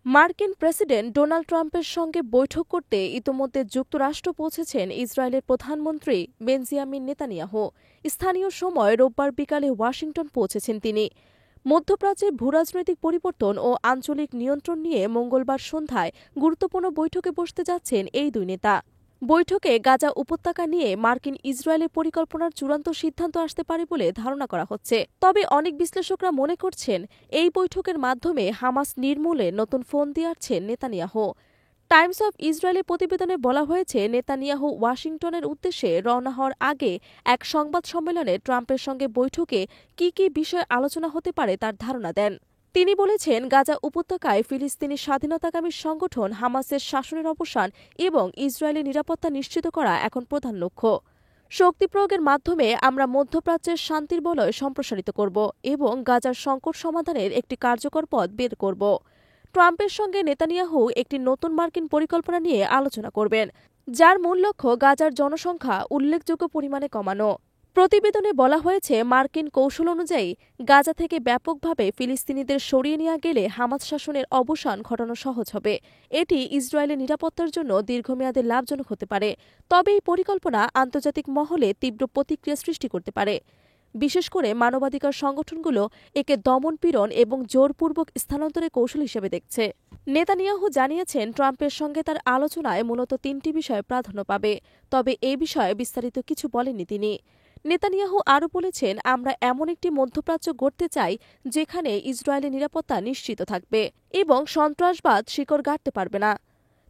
মার্কিন president Donald ট্রাম্পের সঙ্গে বৈঠক করতে ইতোমধ্যে যুক্তরাষ্ট্র পৌঁছেছেন ইসরায়েলের প্রধানমন্ত্রী বেঞ্জিয়ামিন নেতানিয়াহু। স্থানীয় সময় রোববার বিকালে ওয়াশিংটন পৌঁছেছেন তিনি। মধ্যপ্রাচ্যে ভূরাজনৈতিক পরিবর্তন ও আঞ্চলিক নিয়ন্ত্রণ নিয়ে মঙ্গলবার সন্ধ্যায় গুরুত্বপূর্ণ বৈঠকে বসতে যাচ্ছেন এই দুই নেতা। বৈঠকে গাজা উপত্যকা নিয়ে মার্কিন ইসরায়েলের পরিকল্পনার চূড়ান্ত সিদ্ধান্ত আসতে পারে বলে ধারণা করা হচ্ছে। তবে অনেক বিশ্লেষকরা মনে করছেন এই বৈঠকের মাধ্যমে হামাস নির্মূলে নতুন ফোন দিয়েছেন নেতানিয়াহু। টাইমস অব ইসরায়েলের প্রতিবেদনে বলা হয়েছে, নেতানিয়াহু ওয়াশিংটনের উদ্দেশ্যে রওনা হওয়ার আগে এক সংবাদ সম্মেলনে ট্রাম্পের সঙ্গে বৈঠকে কি কি বিষয়ে আলোচনা হতে পারে তার ধারণা দেন। তিনি বলেছেন, গাজা উপত্যকায় ফিলিস্তিনি স্বাধীনতাকামী সংগঠন হামাসের শাসনের অবসান এবং ইসরায়েলের নিরাপত্তা নিশ্চিত করা এখন প্রধান লক্ষ্য। শক্তি প্রয়োগের মাধ্যমে আমরা মধ্যপ্রাচ্যের শান্তির বলয় সম্প্রসারিত করব এবং গাজার সংকট সমাধানের একটি কার্যকর পথ বের করব। ট্রাম্পের সঙ্গে নেতানিয়াহু একটি নতুন মার্কিন পরিকল্পনা নিয়ে আলোচনা করবেন, যার মূল লক্ষ্য গাজার জনসংখ্যা উল্লেখযোগ্য পরিমাণে কমানো। প্রতিবেদনে বলা হয়েছে, মার্কিন কৌশল অনুযায়ী গাজা থেকে ব্যাপকভাবে ফিলিস্তিনিদের সরিয়ে নেওয়া গেলে হামাস শাসনের অবসান ঘটানো সহজ হবে। এটি ইসরায়েলের নিরাপত্তার জন্য দীর্ঘমেয়াদে লাভজনক হতে পারে। তবে এই পরিকল্পনা আন্তর্জাতিক মহলে তীব্র প্রতিক্রিয়া সৃষ্টি করতে পারে। বিশেষ করে মানবাধিকার সংগঠনগুলো একে দমনপীড়ন এবং জোরপূর্বক স্থানান্তরের কৌশল হিসেবে দেখছে। নেতানিয়াহু জানিয়েছেন, ট্রাম্পের সঙ্গে তার আলোচনায় মূলত তিনটি বিষয় প্রাধান্য পাবে। তবে এই বিষয়ে বিস্তারিত কিছু বলেননি তিনি। নেতানিয়াহু আরও বলেছেন, আমরা এমন একটি মধ্যপ্রাচ্য গড়তে চাই যেখানে ইসরায়েলের নিরাপত্তা নিশ্চিত থাকবে এবং সন্ত্রাসবাদ শিকড় গাড়তে পারবে না।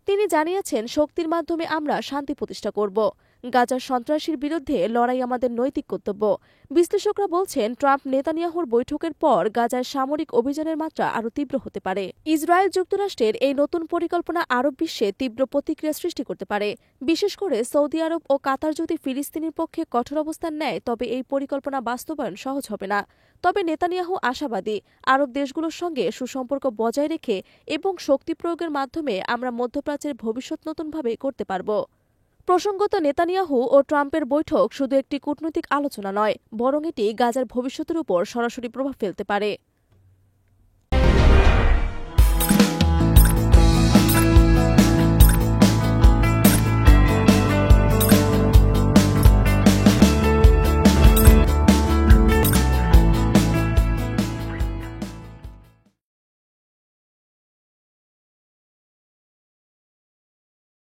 তিনি জানিয়েছেন, শক্তির মাধ্যমে আমরা শান্তি প্রতিষ্ঠা করব। গাজার সন্ত্রাসীর বিরুদ্ধে লড়াই আমাদের নৈতিক কর্তব্য। বিশ্লেষকরা বলছেন, ট্রাম্প নেতানিয়াহুর বৈঠকের পর গাজার সামরিক অভিযানের মাত্রা আরও তীব্র হতে পারে। ইসরায়েল যুক্তরাষ্ট্রের এই নতুন পরিকল্পনা আরব বিশ্বে তীব্র প্রতিক্রিয়া সৃষ্টি করতে পারে। বিশেষ করে সৌদি আরব ও কাতার যদি ফিলিস্তিনের পক্ষে কঠোর অবস্থান নেয়, তবে এই পরিকল্পনা বাস্তবায়ন সহজ হবে না। তবে নেতানিয়াহু আশাবাদী, আরব দেশগুলোর সঙ্গে সুসম্পর্ক বজায় রেখে এবং শক্তি প্রয়োগের মাধ্যমে আমরা মধ্যপ্রাচ্যের ভবিষ্যৎ নতুনভাবে করতে পারব। প্রসঙ্গত, নেতানিয়াহু ও ট্রাম্পের বৈঠক শুধু একটি কূটনৈতিক আলোচনা নয়, বরং এটি গাজার ভবিষ্যতের উপর সরাসরি প্রভাব ফেলতে পারে।